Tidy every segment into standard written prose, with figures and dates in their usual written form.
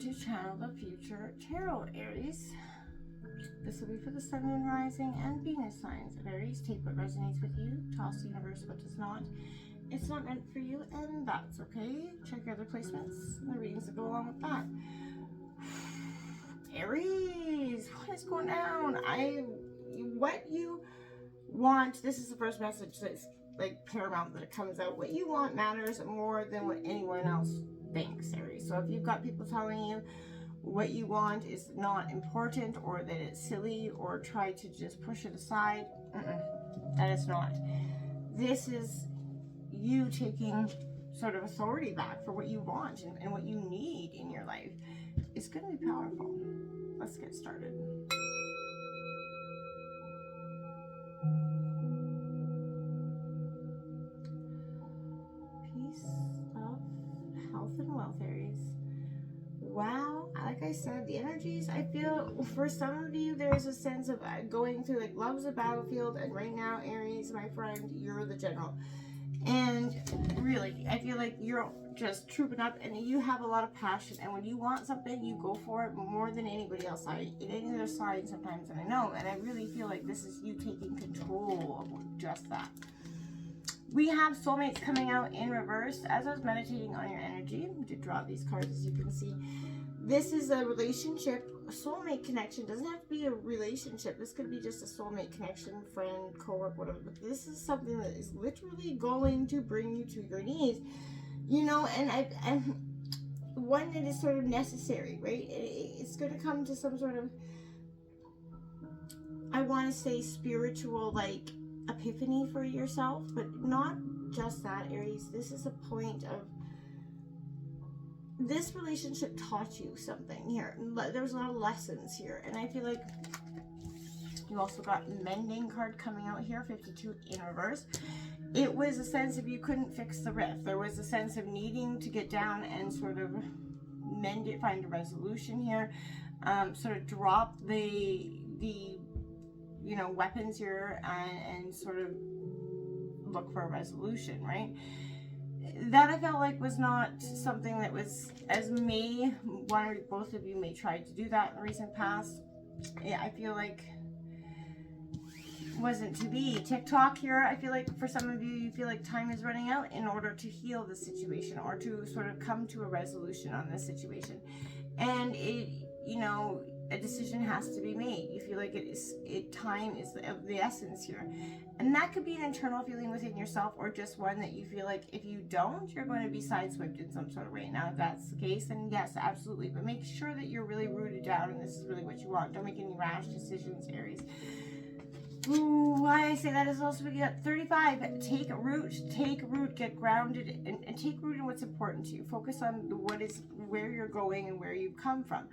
to channel the future tarot, Aries. This will be for the Sun, Moon, Rising, and Venus signs of Aries. Take what resonates with you. Toss the universe what does not. It's not meant for you, and that's okay. Check your other placements and the readings that go along with that. Aries, what is going down? What you want, this is the first message that's like paramount that it comes out. What you want matters more than what anyone else thinks, Aries. So if you've got people telling you what you want is not important, or that it's silly, or try to just push it aside, that is not. This is you taking sort of authority back for what you want and what you need in your life. It's going to be powerful. Let's get started. Peace, love, health, and wealth, Aries. Wow, like I said, the energies, I feel for some of you, there's a sense of going through, like, love's a battlefield, and right now, Aries, my friend, you're the general. And really, I feel like you're just trooping up, and you have a lot of passion, and when you want something, you go for it more than anybody else. It ain't their side sometimes, and I know, and I really feel like this is you taking control of just that. We have soulmates coming out in reverse. As I was meditating on your energy, I did draw these cards, as you can see. This is a relationship, a soulmate connection. Doesn't have to be a relationship. This could be just a soulmate connection, friend, co-worker, whatever. But this is something that is literally going to bring you to your knees. You know, and one that is sort of necessary, right? It's going to come to some sort of, I want to say, spiritual, like, epiphany for yourself, but not just that, Aries. This is a point of, this relationship taught you something here. There's a lot of lessons here, and I feel like you also got mending card coming out here, 52 in reverse. It was a sense of you couldn't fix the rift. There was a sense of needing to get down and sort of mend it, find a resolution here, sort of drop the you know, weapons here, and sort of look for a resolution, right? That I felt like was not something that was, as one or both of you may try to do that in the recent past. Yeah, I feel like wasn't to be. TikTok here, I feel like for some of you, you feel like time is running out in order to heal the situation, or to sort of come to a resolution on this situation. And it, you know, a decision has to be made. You feel like time is of the essence here. And that could be an internal feeling within yourself, or just one that you feel like if you don't, you're going to be sideswiped in some sort of way. Now, if that's the case, then yes, absolutely. But make sure that you're really rooted down and this is really what you want. Don't make any rash decisions, Aries. Ooh, why I say that is also we got 35. Take root, get grounded, and take root in what's important to you. Focus on where you're going and where you've come from.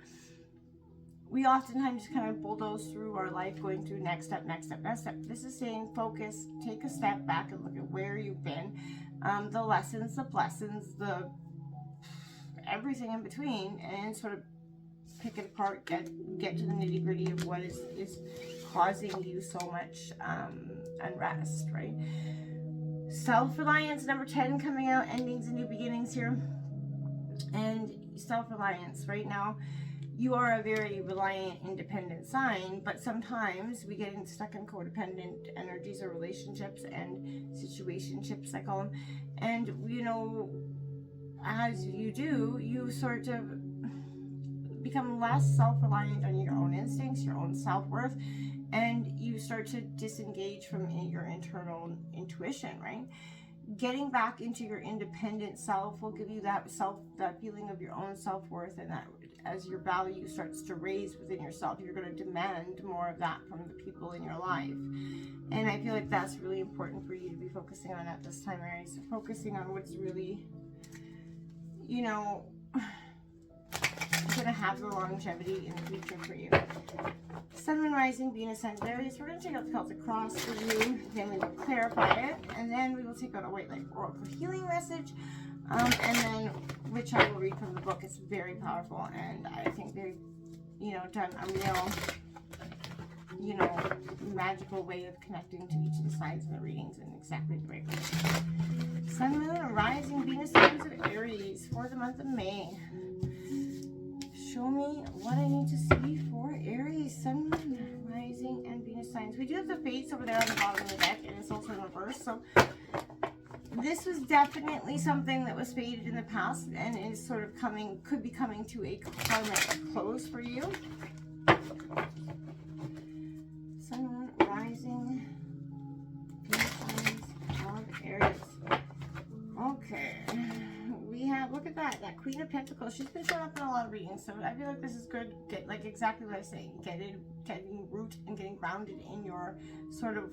We oftentimes kind of bulldoze through our life, going through next step, next step, next step. This is saying focus, take a step back and look at where you've been, the lessons, the blessings, the everything in between, and sort of pick it apart, get to the nitty gritty of what is causing you so much unrest, right? Self-reliance, number 10 coming out, endings and new beginnings here. And self-reliance, right now, you are a very reliant, independent sign, but sometimes we get stuck in codependent energies or relationships and situationships, I call them. And, you know, as you do, you sort of become less self-reliant on your own instincts, your own self-worth, and you start to disengage from your internal intuition, right? Getting back into your independent self will give you that feeling of your own self-worth, and that as your value starts to raise within yourself, you're going to demand more of that from the people in your life. And I feel like that's really important for you to be focusing on at this time, Aries. Focusing on what's really, you know, going to have the longevity in the future for you. Sun, Moon, Rising, Venus, and Aries. We're going to take out the Celtic Cross for you, then we will clarify it, and then we will take out a White Light Oracle healing message, and then, which I will read from the book. It's very powerful, and I think they've, you know, done a real, you know, magical way of connecting to each of the signs in the readings in exactly the right way. Sun, Moon, Rising, Venus, signs of Aries for the month of May. show me what I need to see for Aries, Sun, Rising, and Venus signs. We do have the fates over there on the bottom of the deck, and it's also in reverse. So this was definitely something that was fated in the past and is sort of coming, could be coming to a karmic close for you. Sun, Rising, Venus signs of Aries. Okay. We have, look at that Queen of Pentacles. She's been showing up in a lot of readings, so I feel like this is good. Get, like exactly what I was saying. Getting root and getting grounded in your sort of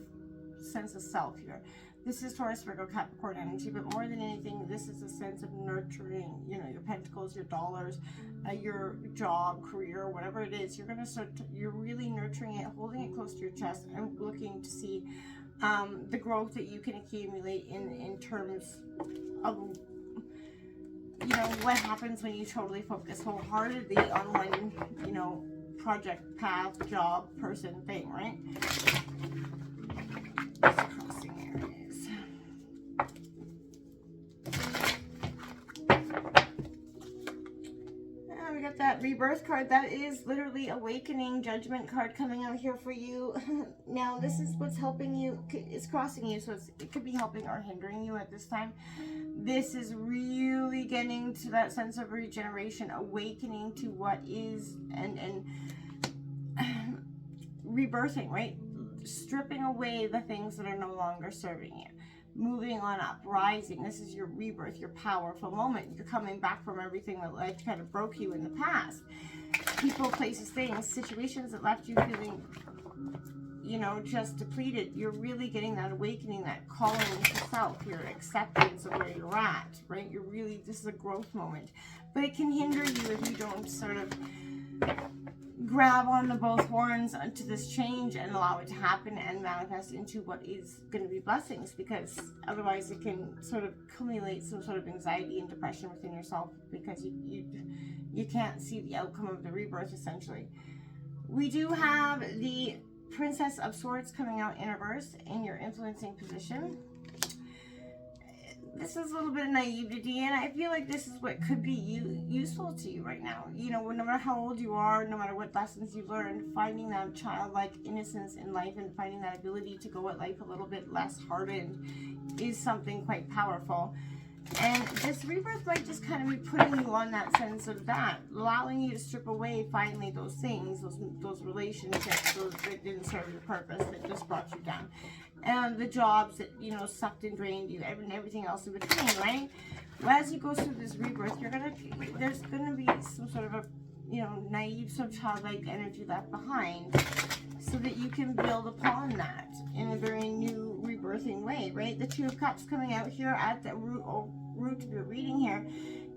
sense of self here. This is Taurus, Virgo, Capricorn energy, but more than anything, this is a sense of nurturing, you know, your pentacles, your dollars, your job, career, whatever it is. You're going to start, you're really nurturing it, holding it close to your chest, and looking to see the growth that you can accumulate in terms of, you know, what happens when you totally focus wholeheartedly on one, you know, project, path, job, person, thing, right? Crossing areas. We got that rebirth card. That is literally awakening, judgment card coming out here for you. Now, this is what's helping you. It's crossing you, so it could be helping or hindering you at this time. This is really getting to that sense of regeneration, awakening to what is, and rebirthing, right? Stripping away the things that are no longer serving you. Moving on up, rising. This is your rebirth, your powerful moment. You're coming back from everything that life kind of broke you in the past. People, places, things, situations that left you feeling, you know, just depleted. You're really getting that awakening, that calling to self, your acceptance of where you're at, right? You're really, this is a growth moment. But it can hinder you if you don't sort of grab on the both horns to this change and allow it to happen and manifest into what is going to be blessings, because otherwise it can sort of accumulate some sort of anxiety and depression within yourself because you can't see the outcome of the rebirth, essentially. We do have the Princess of Swords coming out in reverse in your influencing position. This is a little bit of naivety, and I feel like this is what could be useful to you right now. You know, no matter how old you are, no matter what lessons you've learned, finding that childlike innocence in life and finding that ability to go at life a little bit less hardened is something quite powerful. And this rebirth might just kind of be putting you on that sense of that, allowing you to strip away finally those things, those relationships, those that didn't serve your purpose, that just brought you down. And the jobs that, you know, sucked and drained you, and everything else in between, right? Well, as you go through this rebirth, there's gonna be some sort of a, you know, naive, sort of childlike energy left behind, so that you can build upon that in a very new rebirthing way, right? The Two of Cups coming out here at the root of your reading here.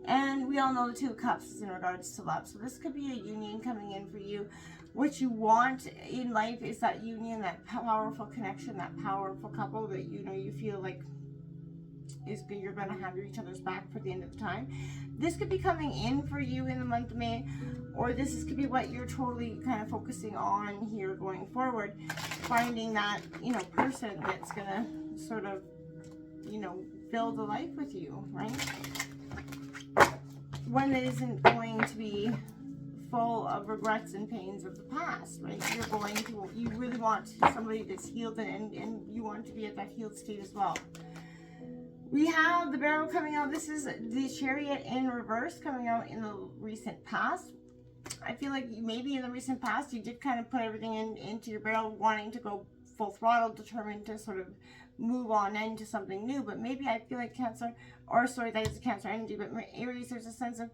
And we all know the Two of Cups is in regards to love. So this could be a union coming in for you. What you want in life is that union, that powerful connection, that powerful couple that, you know, you feel like is good. You're going to have each other's back for the end of the time. This could be coming in for you in the month of May, or this could be what you're totally kind of focusing on here going forward. Finding that, you know, person that's going to sort of, you know, build a life with you, right? One that isn't going to be full of regrets and pains of the past, right? You really want somebody that's healed, and you want to be at that healed state as well. We have the Barrow coming out. This is the Chariot in reverse coming out in the recent past. I feel like maybe in the recent past you did kind of put everything into your barrel, wanting to go full throttle, determined to sort of move on into something new. But maybe I feel like Cancer, or sorry, that is a Cancer energy, but Aries, there's a sense of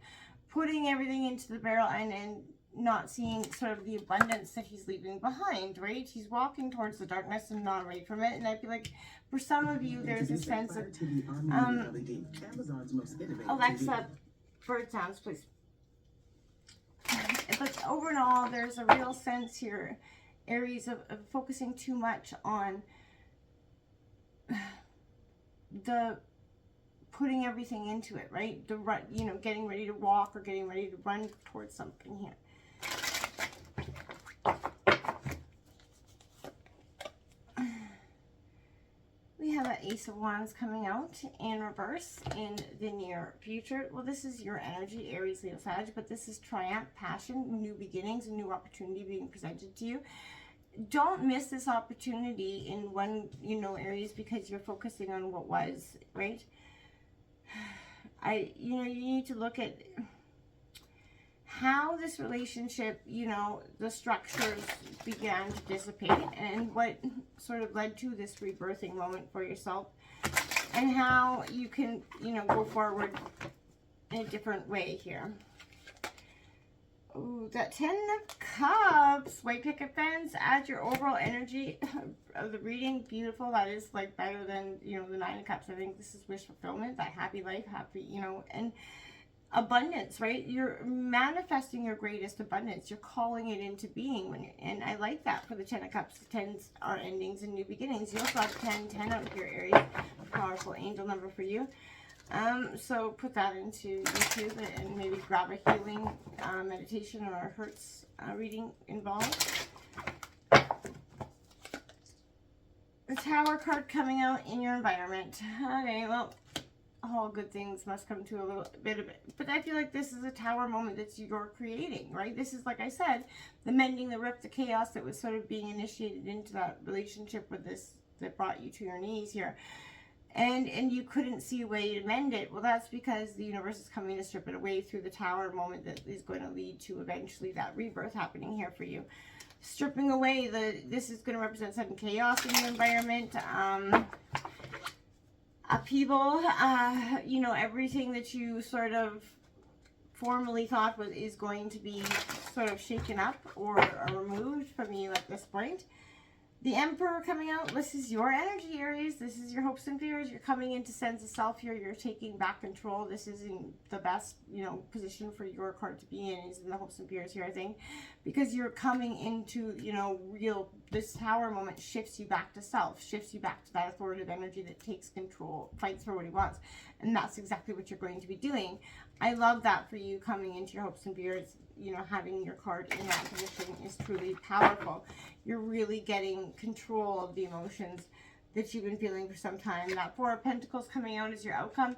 putting everything into the barrel and not seeing sort of the abundance that he's leaving behind, right? He's walking towards the darkness and not away from it. And I feel like for some of you, there's a sense of Alexa, bird sounds, please. But overall, there's a real sense here, Aries, of focusing too much on the putting everything into it, right? The run, you know, getting ready to walk or getting ready to run towards something here. We have an Ace of Wands coming out in reverse in the near future. Well, this is your energy, Aries, Leo, Sag, but this is triumph, passion, new beginnings, a new opportunity being presented to you. Don't miss this opportunity in one, Aries, because you're focusing on what was, right? You need to look at how this relationship, the structures began to dissipate and what sort of led to this rebirthing moment for yourself, and how you can, go forward in a different way here. Ooh, that 10 of Cups, white picket fence, add your overall energy of the reading. Beautiful. That is like better than, the 9 of Cups. I think this is wish fulfillment, that happy life, happy, and abundance, right? You're manifesting your greatest abundance. You're calling it into being. And I like that for the 10 of Cups. The 10s are endings and new beginnings. You also have 10 out here, Aries. Powerful angel number for you. So put that into YouTube and maybe grab a healing meditation or a Hertz reading involved. The Tower card coming out in your environment. Okay, well, all good things must come to a little bit of it. But I feel like this is a Tower moment that you're creating, right? This is, like I said, the mending, the rip, the chaos that was sort of being initiated into that relationship with this, that brought you to your knees here. And you couldn't see a way to mend it. Well, that's because the universe is coming to strip it away through the Tower moment that is going to lead to eventually that rebirth happening here for you. Stripping away this is going to represent sudden chaos in the environment, upheaval, everything that you sort of formerly thought is going to be sort of shaken up or removed from you at this point. The Emperor coming out. This is your energy, Aries. This is your hopes and fears. You're coming into sense of self here. You're taking back control. This is in the best, position for your card to be in, is in the hopes and fears here, I think. Because you're coming into, this Tower moment shifts you back to self, shifts you back to that authoritative energy that takes control, fights for what he wants. And that's exactly what you're going to be doing. I love that for you coming into your hopes and fears. Having your card in that position is truly powerful. You're really getting control of the emotions that you've been feeling for some time. That 4 of Pentacles coming out as your outcome.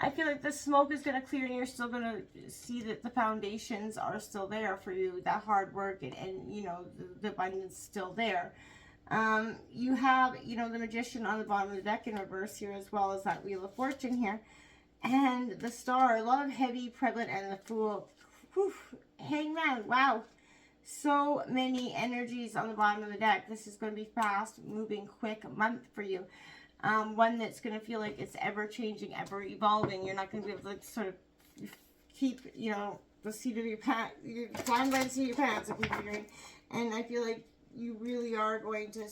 I feel like the smoke is going to clear and you're still going to see that the foundations are still there for you. That hard work and the abundance still there. You have, the Magician on the bottom of the deck in reverse here, as well as that Wheel of Fortune here. And the Star, a lot of heavy, prevalent, and the Fool. Whew, Hangman, wow. So many energies on the bottom of the deck. This is going to be fast, moving, quick month for you. One that's going to feel like it's ever changing, ever evolving. You're not going to be able to sort of keep, the seat of your pants. You're flying by the seat of your pants, I keep hearing. And I feel like you really are going to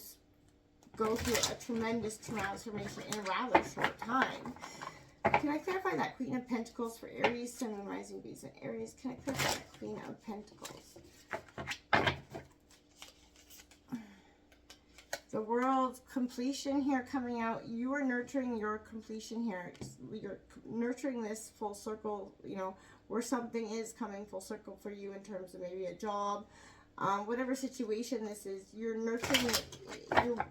go through a tremendous transformation in a rather short time. Can I clarify that Queen of Pentacles for Aries, Sun, and Rising Bees and Aries? Can I clarify that Queen of Pentacles? The World's completion here coming out. You are nurturing your completion here. You're nurturing this full circle, where something is coming full circle for you in terms of maybe a job, whatever situation this is. You're nurturing it. You're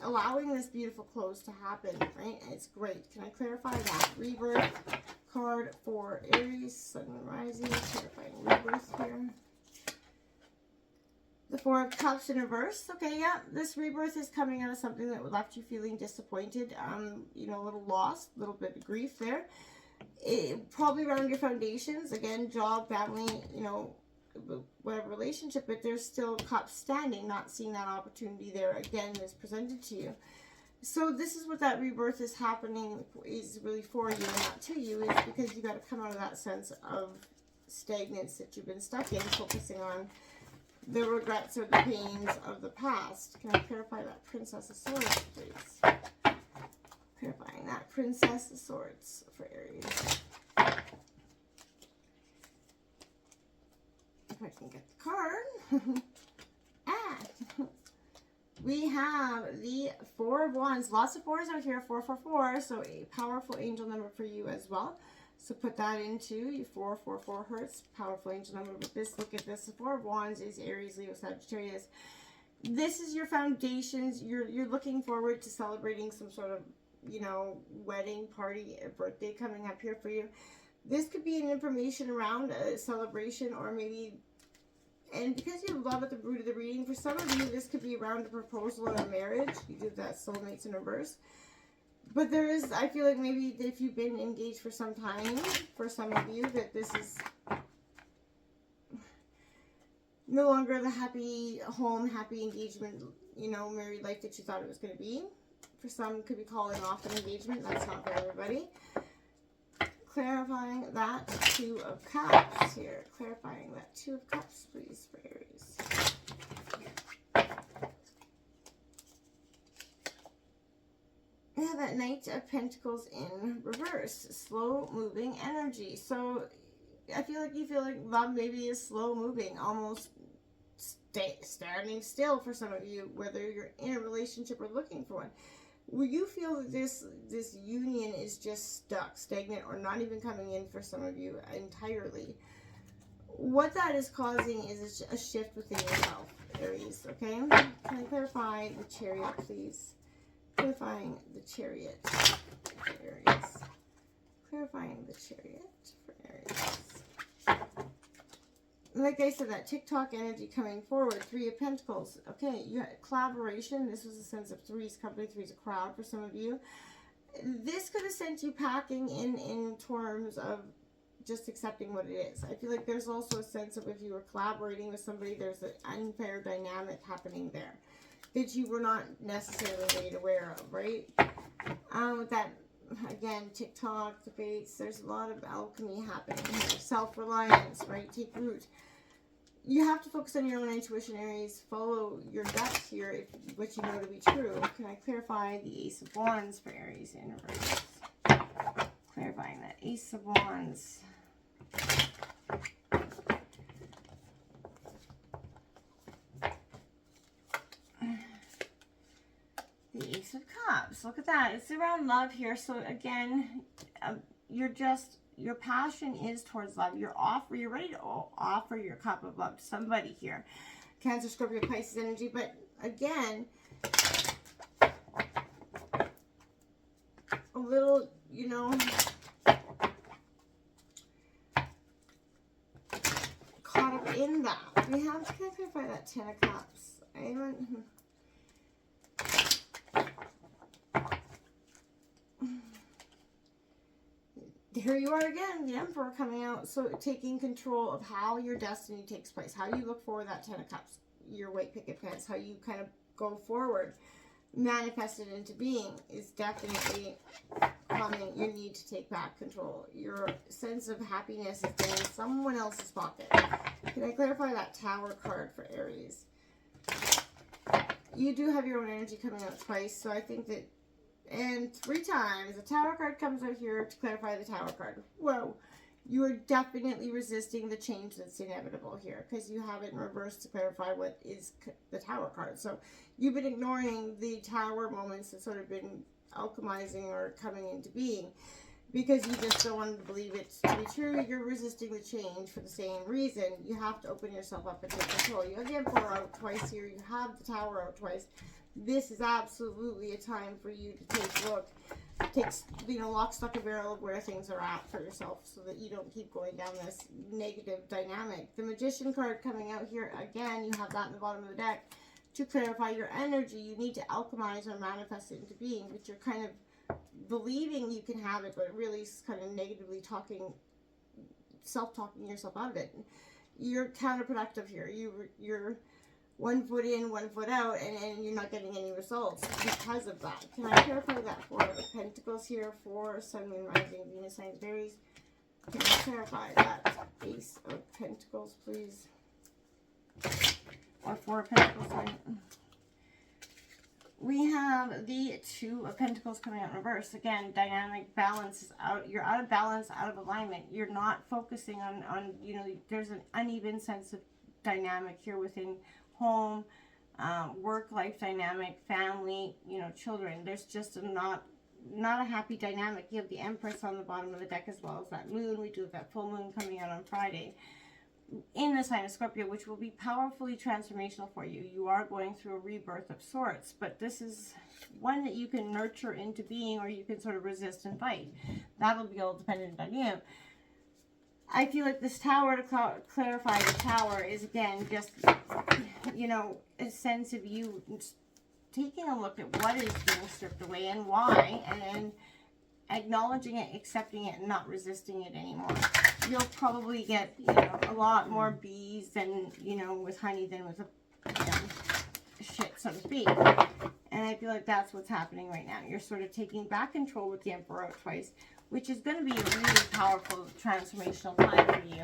allowing this beautiful close to happen, right? And it's great. Can I clarify that? Rebirth card for Aries, Sun and Rising. Clarifying rebirth here. The 4 of Cups in reverse. Okay, yeah, this rebirth is coming out of something that left you feeling disappointed, a little lost, a little bit of grief there. Probably around your foundations, again, job, family, whatever relationship, but there's still cups standing, not seeing that opportunity there again is presented to you. So this is what that rebirth is happening, is really for you and not to you, is because you got to come out of that sense of stagnance that you've been stuck in, focusing on the regrets or the pains of the past. Can I clarify that Princess of Swords, please? Clarifying that Princess of Swords for Aries. If I can get the card. We have the 4 of Wands. Lots of 4s out here. 444. So a powerful angel number for you as well. So put that into your 444 Hertz. Powerful angel number. But look at this. The 4 of Wands is Aries, Leo, Sagittarius. This is your foundations. You're looking forward to celebrating some sort of you know, wedding party, a birthday coming up here for you. This could be an information around a celebration, or maybe, and because you have love at the root of the reading, for some of you, this could be around a proposal in a marriage. You do that soulmates in reverse. But there is, I feel like maybe if you've been engaged for some time, for some of you, that this is no longer the happy home, happy engagement, you know, married life that you thought it was going to be. For some, it could be calling off an engagement. That's not for everybody. Clarifying that Two of Cups here. Clarifying that Two of Cups, please, for Aries. We have that Knight of Pentacles in reverse. Slow moving energy. So I feel like love maybe is slow moving, almost standing still for some of you, whether you're in a relationship or looking for one. Will you feel that this union is just stuck, stagnant, or not even coming in for some of you entirely? What that is causing is a shift within yourself, Aries, okay? Can I clarify the Chariot, please? Clarifying the Chariot for Aries. Clarifying the Chariot for Aries. Like I said, that TikTok energy coming forward. Three of Pentacles. Okay, you had collaboration. This was a sense of three's company. Three's a crowd for some of you. This could have sent you packing in terms of just accepting what it is. I feel like there's also a sense of if you were collaborating with somebody, there's an unfair dynamic happening there that you were not necessarily made aware of, right? With that, again, TikTok, debates, there's a lot of alchemy happening here. Self-reliance, right? Take root. You have to focus on your own intuition, Aries. Follow your gut here, if what you know to be true. Can I clarify the Ace of Wands for Aries in reverse? Clarifying that Ace of Wands. The Ace of Cups. Look at that. It's around love here. So again, your passion is towards love. You're ready to offer your cup of love to somebody here. Cancer, Scorpio, Pisces energy. But again, a little, you know, caught up in that. We have to clarify that Ten of Cups. Here you are again, the Emperor coming out. So taking control of how your destiny takes place, how you look for that Ten of Cups, your white picket fence, how you kind of go forward, manifest it into being is definitely coming. You need to take back control. Your sense of happiness is in someone else's pocket. Can I clarify that Tower card for Aries? You do have your own energy coming out twice, so I think that, and 3 times, the Tower card comes out here to clarify the Tower card. Whoa. You are definitely resisting the change that's inevitable here because you have it in reverse to clarify what is the Tower card. So you've been ignoring the Tower moments that sort of been alchemizing or coming into being because you just don't want to believe it to be true. You're resisting the change for the same reason. You have to open yourself up and take control. You have the Emperor out twice here. You have the Tower out twice. This is absolutely a time for you to take a look. Take, you know, lock, stock, and barrel of where things are at for yourself so that you don't keep going down this negative dynamic. The Magician card coming out here, again, you have that in the bottom of the deck. To clarify your energy, you need to alchemize or manifest it into being, but you're kind of believing you can have it, but really is kind of negatively talking, self-talking yourself out of it. You're counterproductive here. You're 1 foot in, 1 foot out, and you're not getting any results because of that. Can I clarify that for Pentacles here for Sun, Moon, Rising, Venus, Signs, Aries? Can I clarify that Ace of Pentacles, please? Or 4 of Pentacles, right? We have the 2 of Pentacles coming out in reverse. Again, dynamic balance is out. You're out of balance, out of alignment. You're not focusing on you know, there's an uneven sense of dynamic here within home, work-life dynamic, family, you know, children. There's just not a happy dynamic. You have the Empress on the bottom of the deck as well as that moon. We do have that full moon coming out on Friday. in the sign of Scorpio, which will be powerfully transformational for you. You are going through a rebirth of sorts, but this is one that you can nurture into being, or you can sort of resist and fight. That'll be all dependent on you. I feel like this tower, to clarify, the tower is, again, just, you know, a sense of you taking a look at what is being stripped away and why, and then acknowledging it, accepting it, and not resisting it anymore. You'll probably get, you know, a lot more bees than, you know, with honey than with shit, so to speak. And I feel like that's what's happening right now. You're sort of taking back control with the Emperor out twice, which is going to be a really powerful transformational time for you.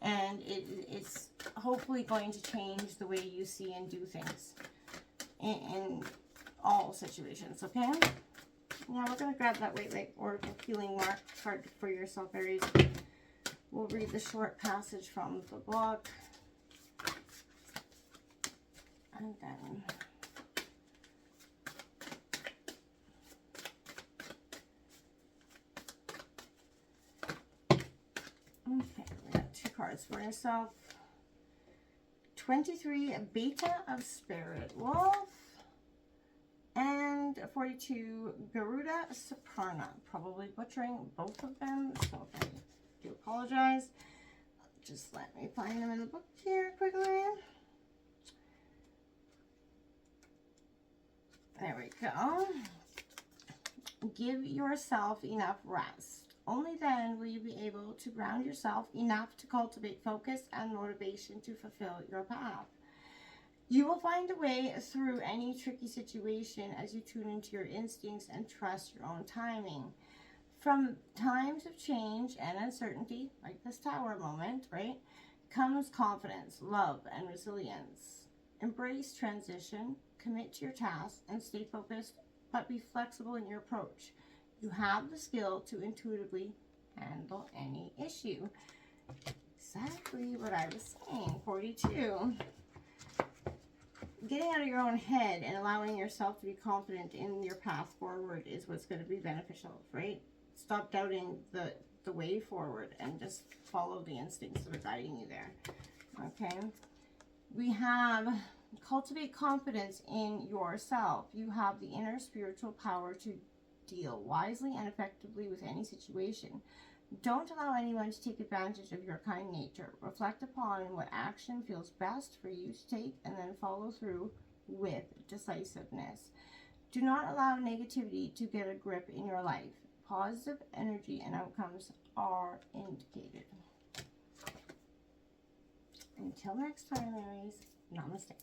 And it's hopefully going to change the way you see and do things in all situations, okay? Now we're going to grab that White Light Oracle Healing Mark card for yourself, Aries. We'll read the short passage from the book. And then... okay, we got 2 cards for yourself. 23, Beta of Spirit Wolf. And 42, Garuda Saparna. Probably butchering both of them, so I do apologize. Just let me find them in the book here quickly. There we go. Give yourself enough rest. Only then will you be able to ground yourself enough to cultivate focus and motivation to fulfill your path. You will find a way through any tricky situation as you tune into your instincts and trust your own timing. From times of change and uncertainty, like this tower moment, right, comes confidence, love, and resilience. Embrace transition, commit to your task, and stay focused, but be flexible in your approach. You have the skill to intuitively handle any issue. Exactly what I was saying. 42. Getting out of your own head and allowing yourself to be confident in your path forward is what's going to be beneficial, right? Stop doubting the way forward and just follow the instincts that are guiding you there. Okay? We have cultivate confidence in yourself. You have the inner spiritual power to deal wisely and effectively with any situation. Don't allow anyone to take advantage of your kind nature. Reflect upon what action feels best for you to take and then follow through with decisiveness. Do not allow negativity to get a grip in your life. Positive energy and outcomes are indicated. Until next time, Aries, namaste.